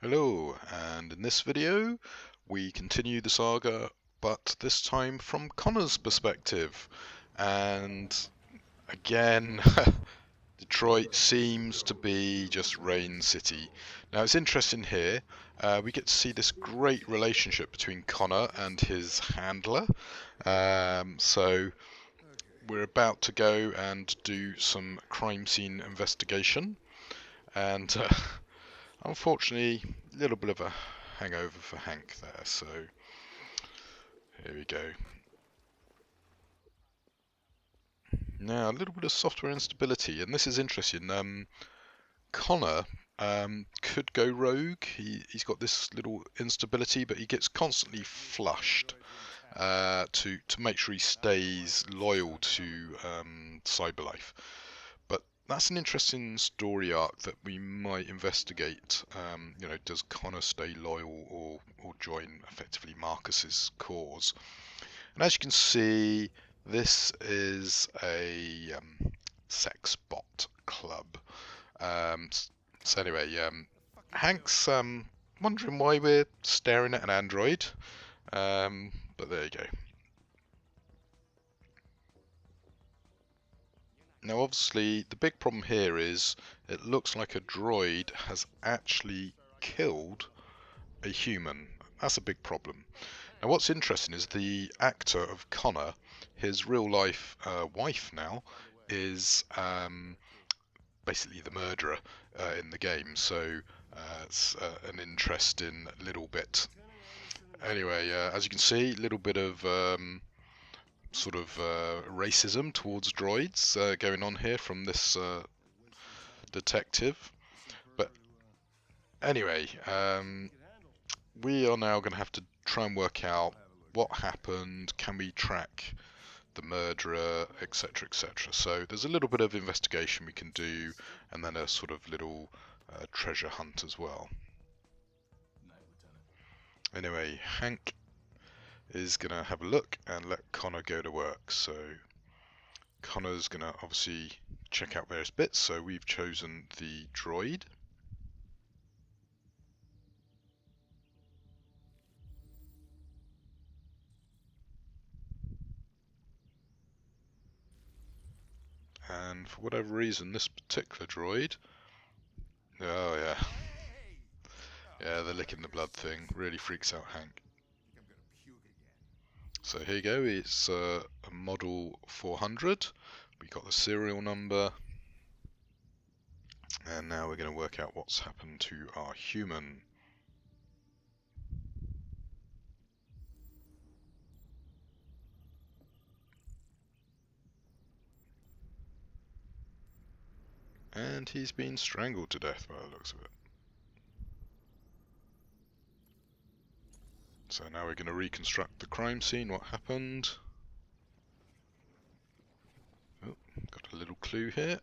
Hello, and in this video we continue the saga, but this time from Connor's perspective. And again, Detroit seems to be just Rain City. Now it's interesting here, we get to see this great relationship between Connor and his handler. So we're about to go and do some crime scene investigation, and unfortunately, a little bit of a hangover for Hank there, so here we go. Now, a little bit of software instability, and this is interesting. Connor could go rogue. He's got this little instability, but he gets constantly flushed to make sure he stays loyal to Cyberlife. That's an interesting story arc that we might investigate. Does Connor stay loyal or join effectively Marcus's cause? And as you can see, this is a sex bot club. So anyway, Hank's wondering why we're staring at an android, but there you go. Now obviously the big problem here is it looks like a droid has actually killed a human. That's a big problem. Now what's interesting is the actor of Connor, his real life wife now, is basically the murderer in the game, so it's an interesting little bit. Anyway, as you can see, a little bit of racism towards droids going on here from this detective. But anyway, we are now going to have to try and work out what happened, can we track the murderer, etc, etc. So there's a little bit of investigation we can do, and then a sort of little treasure hunt as well. Anyway, Hank is going to have a look and let Connor go to work. So Connor's going to obviously check out various bits, so we've chosen the droid. And for whatever reason, this particular droid, oh yeah, yeah, the licking the blood thing really freaks out Hank. So here you go, it's a model 400, we got the serial number, and now we're going to work out what's happened to our human. And he's been strangled to death by the looks of it. So now we're going to reconstruct the crime scene, what happened. Oh, got a little clue here.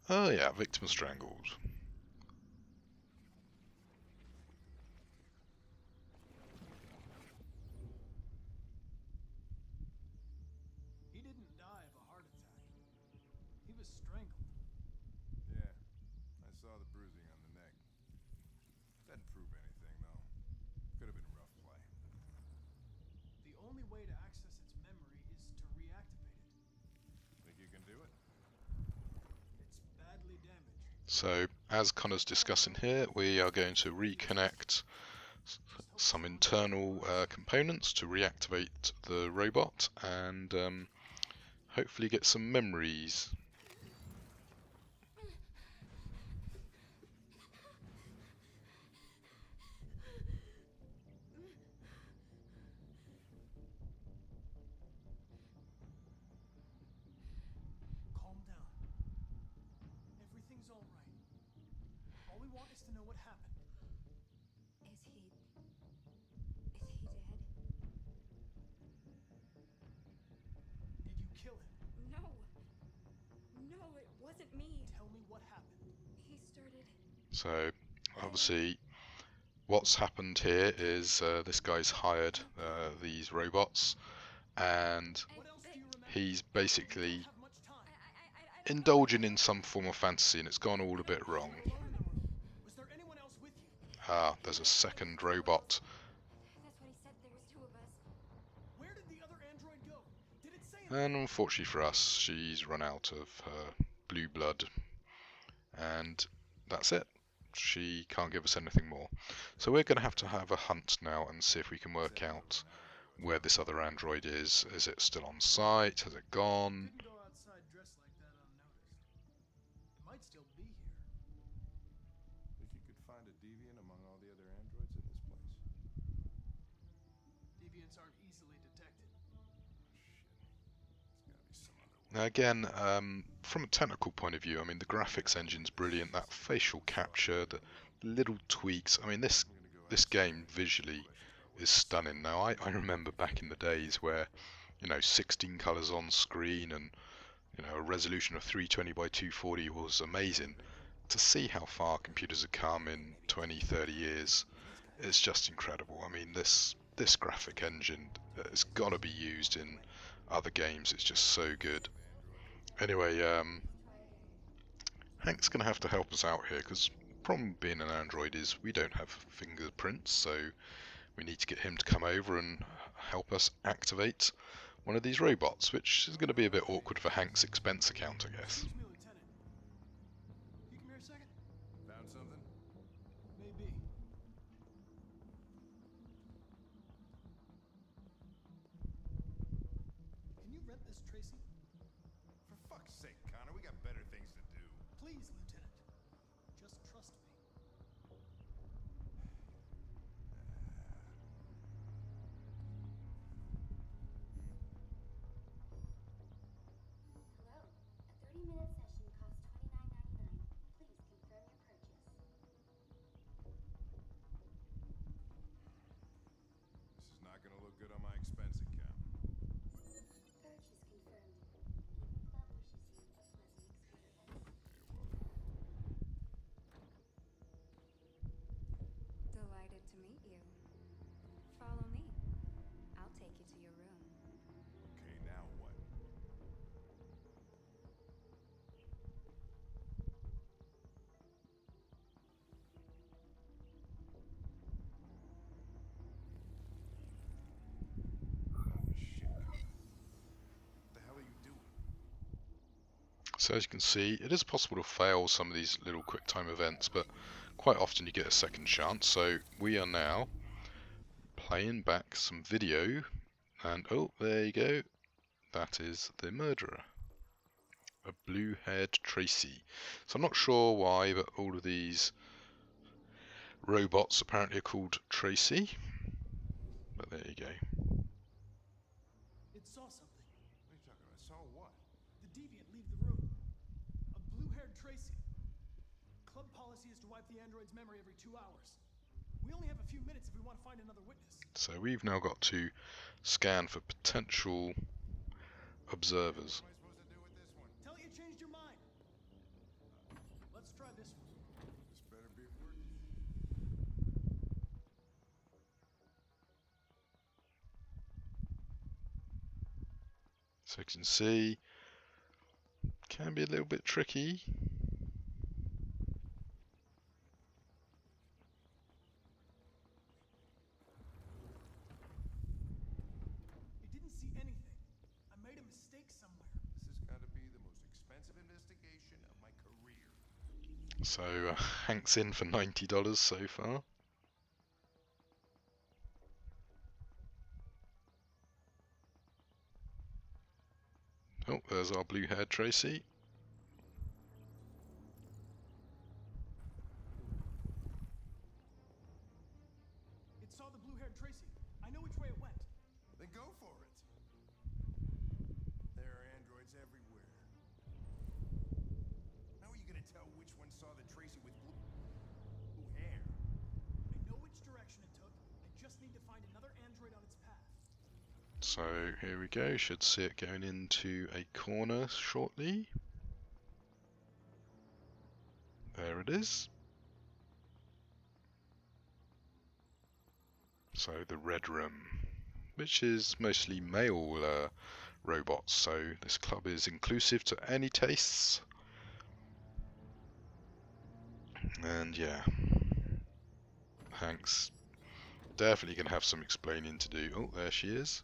Oh yeah, victim strangled. He didn't die of a heart attack. He was strangled. Yeah, I saw the bruising on the neck. Doesn't prove anything, though. Could have been rough play. The only way to access its memory is to reactivate it. Think you can do it? It's badly damaged. So, as Connor's discussing here, we are going to reconnect some internal components to reactivate the robot and hopefully get some memories. Calm down. Everything's all right. All we want is to know what happened. Is he dead? Did you kill him? No. No, it wasn't me. Tell me what happened. He started... So, obviously, what's happened here is this guy's hired these robots, and What else do you remember? he's We basically don't have much time. indulging in some form of fantasy, and it's gone all a bit wrong. You were alone in the room. Was there anyone else with you? Ah, there's a second robot. That's what he said. There was two of us. Where did the other android go? Did it say And unfortunately for us, she's run out of her blue blood. And that's it. She can't give us anything more. So we're going to have a hunt now and see if we can work out where this other android is. Is it still on site? Has it gone? Didn't go outside dressed like that unnoticed. It might still be here. Think you could find a deviant among all the other androids in this place? Deviants aren't easily detected. Shit. There's gotta be some other way. Now again, from a technical point of view, I mean the graphics engine's brilliant. That facial capture, the little tweaks. I mean this game visually is stunning. Now I remember back in the days where, you know, 16 colours on screen and, you know, a resolution of 320 by 240 was amazing. To see how far computers have come in 20, 30 years, it's just incredible. I mean this graphic engine has got to be used in other games. It's just so good. Anyway, Hank's going to have to help us out here because the problem being an android is we don't have fingerprints, so we need to get him to come over and help us activate one of these robots, which is going to be a bit awkward for Hank's expense account, I guess. Excuse me, Lieutenant. You come here a second? Found something? Maybe. Can you rent this, Traci? For fuck's sake, Connor, we got better things to do. Please, Lieutenant. Just trust me. Hello. A 30-minute session costs $29.99. Please confirm your purchase. This is not gonna look good on my expense account. Purchase confirmed. Eaton Club wishes you a pleasant experience. You're welcome. Delighted to meet you. Follow me. I'll take you to your room. Okay, now what? Shit. What the hell are you doing? So as you can see, it is possible to fail some of these little quick time events, but quite often you get a second chance. So we are now playing back some video, and oh, there you go. That is the murderer, a blue-haired Traci. So I'm not sure why, but all of these robots apparently are called Traci. But there you go. It saw something. What are you talking about? Saw what? The deviant leave the room. A blue-haired Traci. Club policy is to wipe the android's memory every 2 hours. We only have a few minutes if we want to find another witness. So we've now got to scan for potential observers. What am I supposed to do with this one? Tell it you changed your mind. Let's try this one. This better be working. So you can see, can be a little bit tricky. It didn't see anything. I made a mistake somewhere. This has got to be the most expensive investigation of my career. So Hank's in for $90 so far. Oh, there's our blue-haired Traci. It saw the blue-haired Traci. I know which way it went. Then go for it. There are androids everywhere. How are you gonna tell which one saw the Traci with blue hair? I know which direction it took. I just need to find another android on its path. So here we go, should see it going into a corner shortly. There it is. So the red room, which is mostly male robots, so this club is inclusive to any tastes. And yeah. Hank's definitely going to have some explaining to do. Oh, there she is.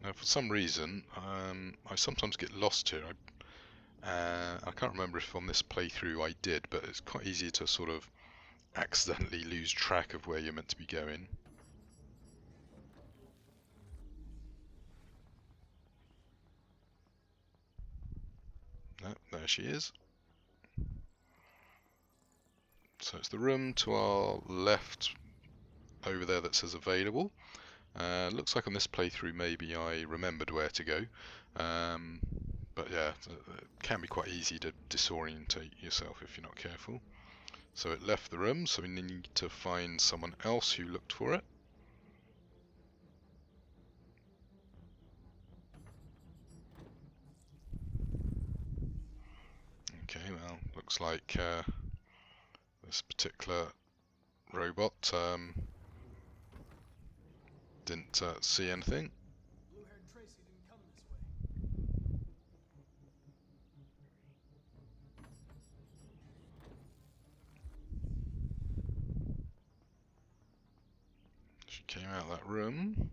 Now, for some reason, I sometimes get lost here. I can't remember if on this playthrough I did, but it's quite easy to sort of accidentally lose track of where you're meant to be going. No, there she is. So it's the room to our left over there that says available. Looks like on this playthrough maybe I remembered where to go. But yeah, it can be quite easy to disorientate yourself if you're not careful. So it left the room, so we need to find someone else who looked for it. Okay, well, looks like this particular robot didn't see anything. Blue-haired Traci didn't come this way. She came out of that room,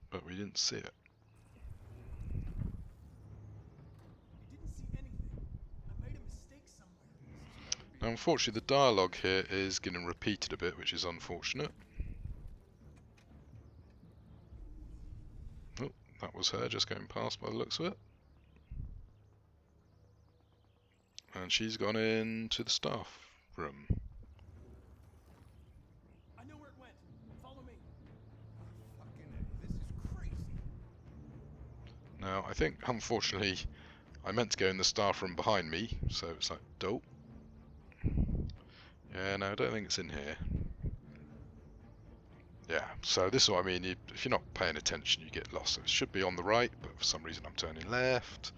but we didn't see it. I didn't see anything. I made a mistake somewhere. Now, unfortunately, the dialogue here is getting repeated a bit, which is unfortunate. Oh, that was her just going past by the looks of it. And she's gone into the staff room. I know where it went. Follow me. Fucking A, this is crazy. Now, I think, unfortunately, I meant to go in the staff room behind me, so it's like, dope. Yeah, no, I don't think it's in here. Yeah, so this is what I mean, if you're not paying attention, you get lost. So it should be on the right, but for some reason I'm turning left.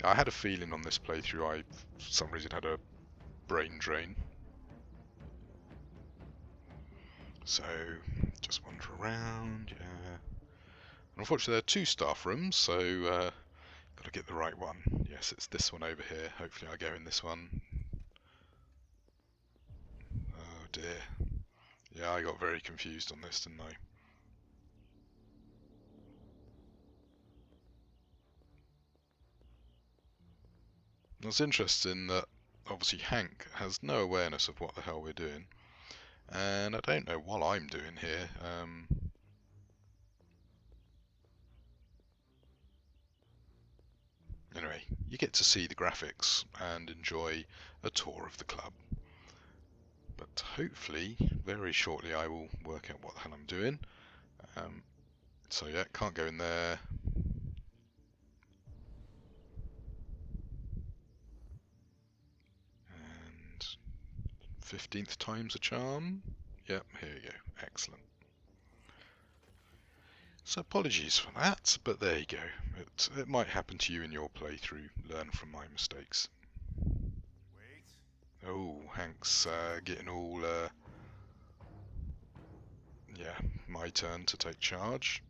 I had a feeling on this playthrough I, for some reason, had a brain drain. So, just wander around, yeah. Unfortunately, there are two staff rooms, so got to get the right one. Yes, it's this one over here. Hopefully I go in this one. Oh dear. Yeah, I got very confused on this, didn't I? It's interesting that obviously Hank has no awareness of what the hell we're doing, and I don't know what I'm doing here. Anyway, you get to see the graphics and enjoy a tour of the club. But hopefully, very shortly, I will work out what the hell I'm doing. So yeah, can't go in there. And 15th time's a charm. Yep, here we go. Excellent. So apologies for that, but there you go. It might happen to you in your playthrough. Learn from my mistakes. Wait. Oh, Hank's getting all... yeah, my turn to take charge.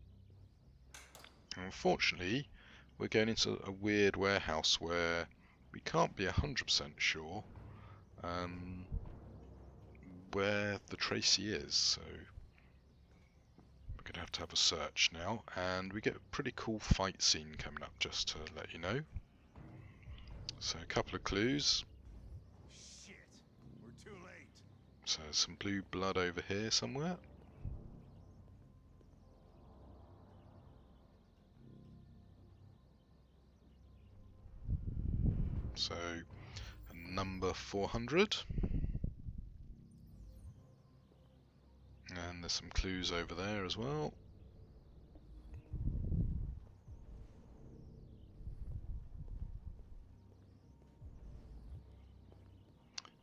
Unfortunately, we're going into a weird warehouse where we can't be 100% sure where the Traci is, so we're going to have a search now, and we get a pretty cool fight scene coming up, just to let you know. So a couple of clues. Shit. We're too late. So there's some blue blood over here somewhere. So a number 400. And there's some clues over there as well.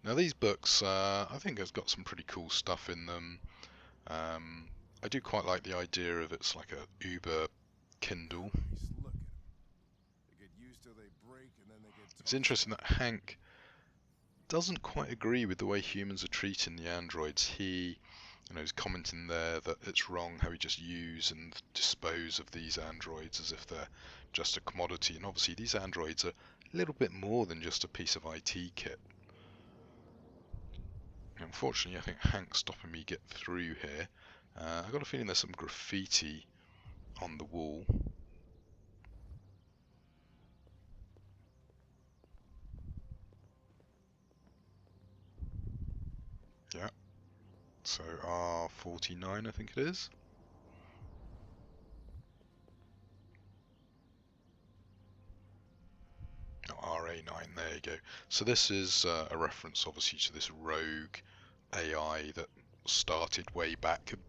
Now these books, I think have got some pretty cool stuff in them. I do quite like the idea of it's like a Uber Kindle. Just look at them. They get used till they break, and then they get It's interesting that Hank doesn't quite agree with the way humans are treating the androids. He You know, he's commenting there that it's wrong how we just use and dispose of these androids as if they're just a commodity. And obviously these androids are a little bit more than just a piece of IT kit. Unfortunately, I think Hank's stopping me get through here. I've got a feeling there's some graffiti on the wall. Yeah, so R49 I think it is. Oh, RA9, there you go. So this is a reference obviously to this rogue AI that started way back and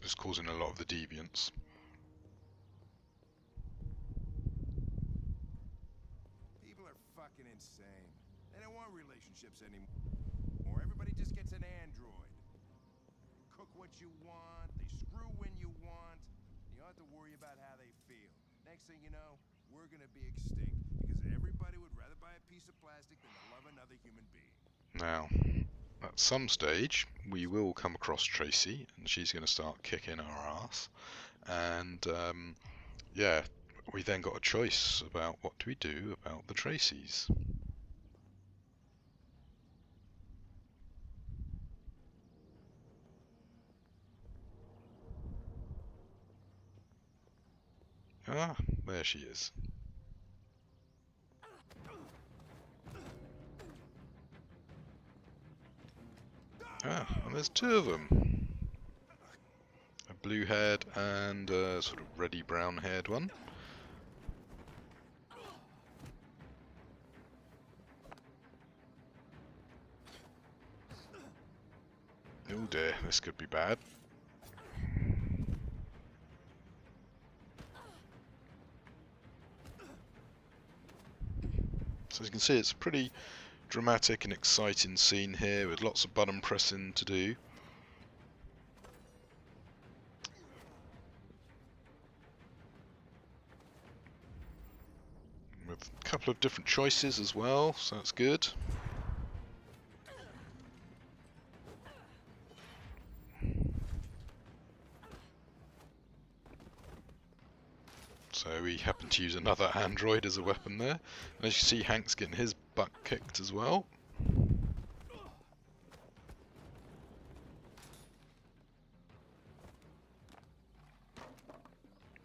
is causing a lot of the deviants. People are fucking insane. They don't want relationships anymore. Everybody just gets an android. Cook what you want, they screw when you want. You don't have to worry about how they feel. Next thing you know, we're gonna be extinct because everybody would rather buy a piece of plastic than to love another human being. Now, at some stage, we will come across Traci, and she's going to start kicking our ass. And yeah, we then got a choice about what do we do about the Tracis. Ah, there she is. Ah, and there's two of them. A blue-haired and a sort of reddy brown-haired one. Oh dear, this could be bad. So as you can see, it's a pretty dramatic and exciting scene here with lots of button pressing to do. With a couple of different choices as well, so that's good. So we happen to use another android as a weapon there. And as you see, Hank's getting his butt kicked as well.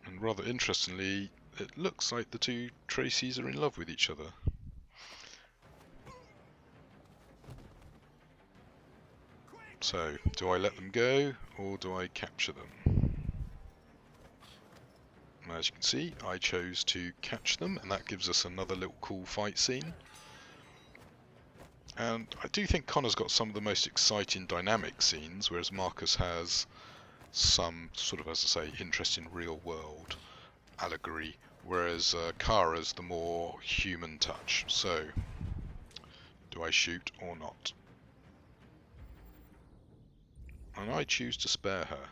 And rather interestingly, it looks like the two Tracis are in love with each other. So, do I let them go, or do I capture them? As you can see, I chose to catch them, and that gives us another little cool fight scene. And I do think Connor's got some of the most exciting dynamic scenes, whereas Marcus has some sort of, as I say, interesting real-world allegory, whereas Kara's the more human touch. So, do I shoot or not? And I choose to spare her.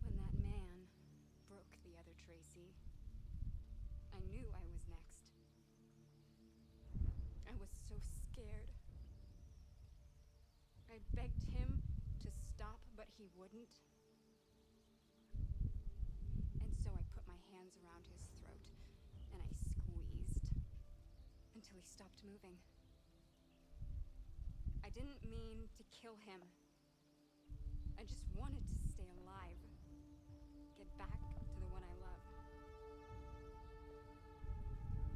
When that man broke the other Traci, I knew I was next. I was so scared. I begged him to stop, but he wouldn't. And so I put my hands around his throat, and I squeezed until he stopped moving. I didn't mean to kill him. I just wanted to stay alive. Get back to the one I love.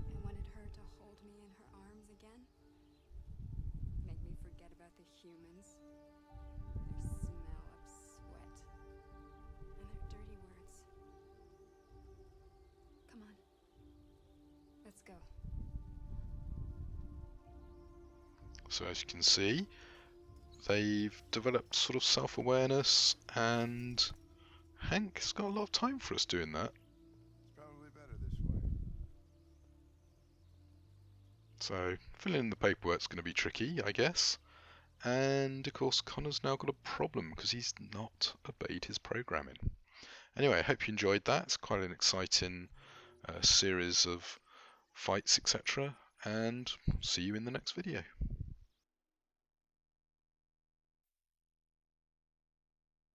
I wanted her to hold me in her arms again. Make me forget about the humans. Their smell of sweat. And their dirty words. Come on. Let's go. So as you can see, they've developed sort of self-awareness, and Hank's got a lot of time for us doing that. It's probably better this way. So filling in the paperwork's going to be tricky, I guess. And of course Connor's now got a problem because he's not obeyed his programming. Anyway, I hope you enjoyed that. It's quite an exciting series of fights, etc. And see you in the next video.